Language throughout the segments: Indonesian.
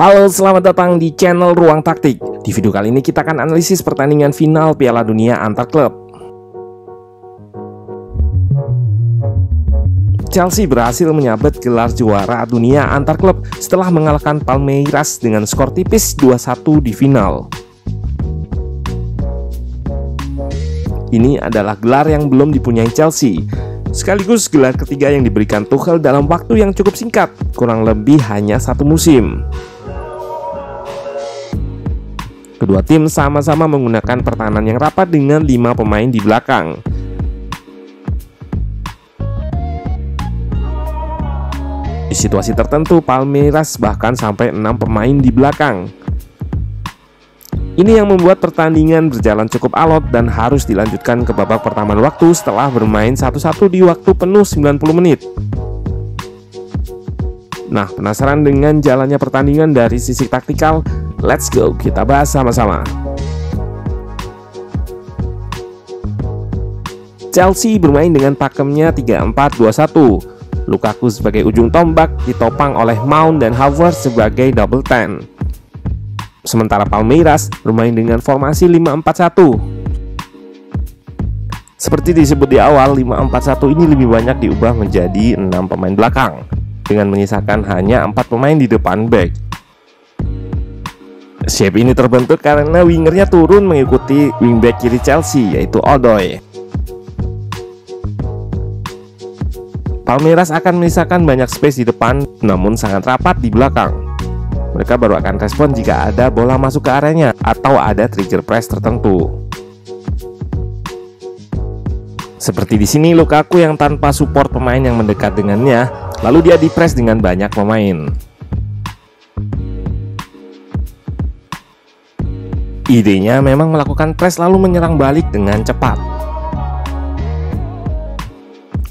Halo, selamat datang di channel Ruang Taktik. Di video kali ini kita akan analisis pertandingan final Piala Dunia antar klub. Chelsea berhasil menyabet gelar juara dunia antar klub setelah mengalahkan Palmeiras dengan skor tipis 2-1 di final. Ini adalah gelar yang belum dipunyai Chelsea, sekaligus gelar ketiga yang diberikan Tuchel dalam waktu yang cukup singkat, kurang lebih hanya satu musim. Kedua tim sama-sama menggunakan pertahanan yang rapat dengan 5 pemain di belakang. Di situasi tertentu, Palmeiras bahkan sampai 6 pemain di belakang. Ini yang membuat pertandingan berjalan cukup alot dan harus dilanjutkan ke babak pertamaan waktu setelah bermain 1-1 di waktu penuh 90 menit. Nah, penasaran dengan jalannya pertandingan dari sisi taktikal? Let's go, kita bahas sama-sama. Chelsea bermain dengan pakemnya 3-4-2-1. Lukaku sebagai ujung tombak ditopang oleh Mount dan Havertz sebagai double 10. Sementara Palmeiras bermain dengan formasi 5-4-1. Seperti disebut di awal, 5-4-1 ini lebih banyak diubah menjadi 6 pemain belakang, dengan menyisakan hanya 4 pemain di depan back. Shape ini terbentuk karena wingernya turun mengikuti wingback kiri Chelsea, yaitu Odoi. Palmeiras akan menyisakan banyak space di depan, namun sangat rapat di belakang. Mereka baru akan respon jika ada bola masuk ke areanya atau ada trigger press tertentu. Seperti di sini, Lukaku yang tanpa support pemain yang mendekat dengannya, lalu dia di-press dengan banyak pemain. Idenya memang melakukan press lalu menyerang balik dengan cepat.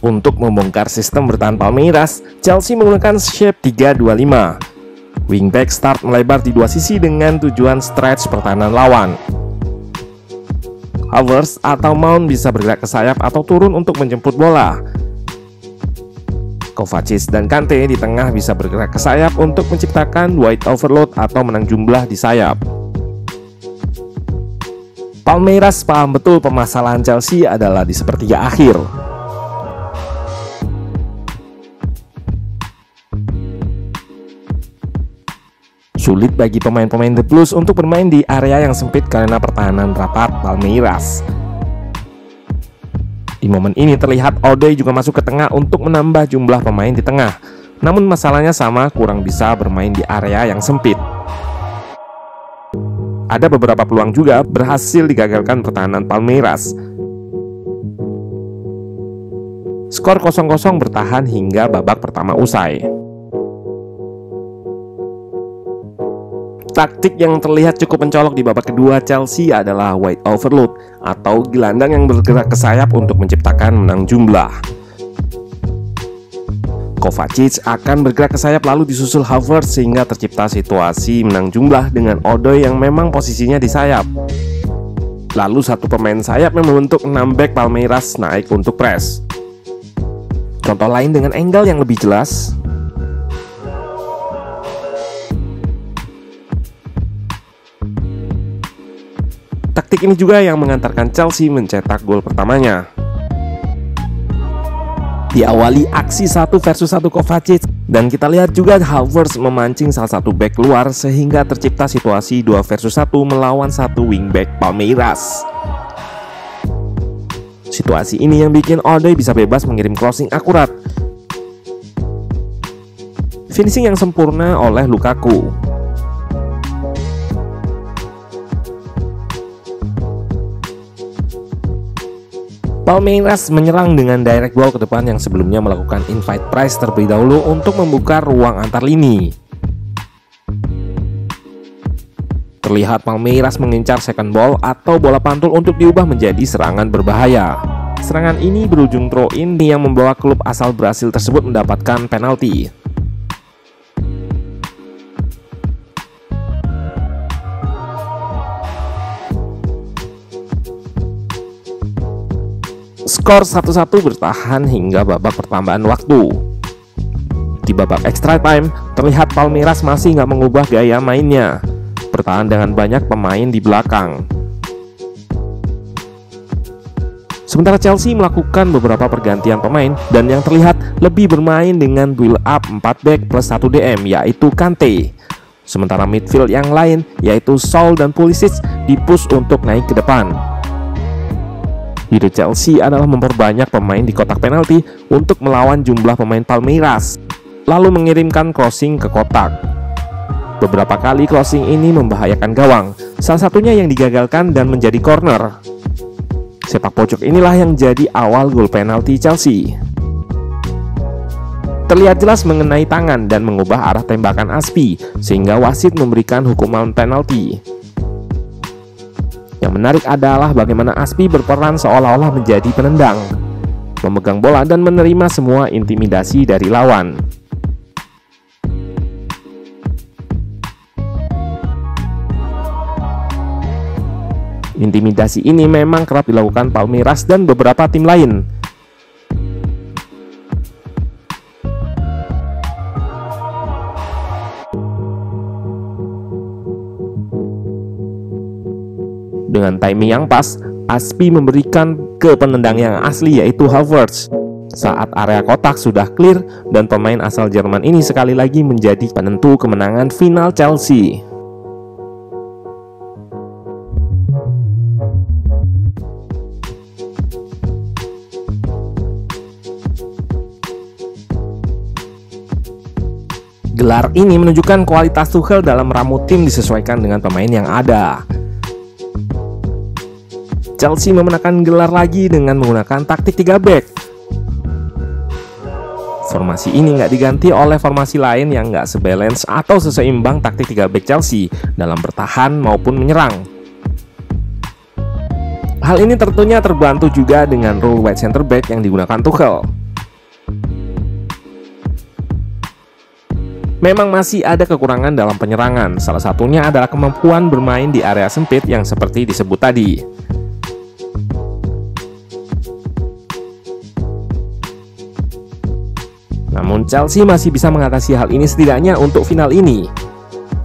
Untuk membongkar sistem bertahan Palmeiras, Chelsea menggunakan shape 3-2-5. Wingback start melebar di dua sisi dengan tujuan stretch pertahanan lawan. Havertz atau Mount bisa bergerak ke sayap atau turun untuk menjemput bola. Kovacic dan Kante di tengah bisa bergerak ke sayap untuk menciptakan wide overload atau menang jumlah di sayap. Palmeiras paham betul permasalahan Chelsea adalah di sepertiga akhir. Sulit bagi pemain-pemain The Blues untuk bermain di area yang sempit karena pertahanan rapat Palmeiras. Di momen ini terlihat Odoi juga masuk ke tengah untuk menambah jumlah pemain di tengah. Namun masalahnya sama, kurang bisa bermain di area yang sempit. Ada beberapa peluang juga berhasil digagalkan pertahanan Palmeiras. Skor 0-0 bertahan hingga babak pertama usai. Taktik yang terlihat cukup mencolok di babak kedua Chelsea adalah wide overload atau gelandang yang bergerak ke sayap untuk menciptakan menang jumlah. Kovacic akan bergerak ke sayap lalu disusul Havertz sehingga tercipta situasi menang jumlah dengan Odoi yang memang posisinya di sayap. Lalu satu pemain sayap yang membentuk 6 back Palmeiras naik untuk press. Contoh lain dengan angle yang lebih jelas. Taktik ini juga yang mengantarkan Chelsea mencetak gol pertamanya. Diawali aksi 1 versus 1 Kovacic, dan kita lihat juga Havertz memancing salah satu back keluar sehingga tercipta situasi 2 versus 1 melawan 1 wingback Palmeiras. Situasi ini yang bikin Odoi bisa bebas mengirim crossing akurat. Finishing yang sempurna oleh Lukaku. Palmeiras menyerang dengan direct ball ke depan yang sebelumnya melakukan invite press terlebih dahulu untuk membuka ruang antar lini. Terlihat Palmeiras mengincar second ball atau bola pantul untuk diubah menjadi serangan berbahaya. Serangan ini berujung throw-in yang membawa klub asal Brasil tersebut mendapatkan penalti. Skor 1-1 bertahan hingga babak pertambahan waktu. Di Di babak extra time, terlihat Palmeiras masih nggak mengubah gaya mainnya, bertahan dengan banyak pemain di belakang. Sementara Chelsea melakukan beberapa pergantian pemain dan yang terlihat lebih bermain dengan build up 4 back plus 1 DM, yaitu Kante. Sementara midfield yang lain yaitu Saul dan Pulisic dipush untuk naik ke depan. Ide Chelsea adalah memperbanyak pemain di kotak penalti untuk melawan jumlah pemain Palmeiras, lalu mengirimkan crossing ke kotak. Beberapa kali crossing ini membahayakan gawang, salah satunya yang digagalkan dan menjadi corner. Sepak pojok inilah yang jadi awal gol penalti Chelsea. Terlihat jelas mengenai tangan dan mengubah arah tembakan Azpi, sehingga wasit memberikan hukuman penalti. Yang menarik adalah bagaimana Azpi berperan seolah-olah menjadi penendang, memegang bola dan menerima semua intimidasi dari lawan. Intimidasi ini memang kerap dilakukan Palmeiras dan beberapa tim lain. Dengan timing yang pas, Azpi memberikan ke penendang yang asli yaitu Havertz. Saat area kotak sudah clear dan pemain asal Jerman ini sekali lagi menjadi penentu kemenangan final Chelsea. Gelar ini menunjukkan kualitas Tuchel dalam meramu tim disesuaikan dengan pemain yang ada. Chelsea memenangkan gelar lagi dengan menggunakan taktik 3 back. Formasi ini nggak diganti oleh formasi lain yang nggak sebalance atau seseimbang taktik 3 back Chelsea dalam bertahan maupun menyerang. Hal ini tentunya terbantu juga dengan rule wide center back yang digunakan Tuchel. Memang masih ada kekurangan dalam penyerangan, salah satunya adalah kemampuan bermain di area sempit yang seperti disebut tadi. Namun Chelsea masih bisa mengatasi hal ini setidaknya untuk final ini.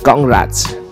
Congrats!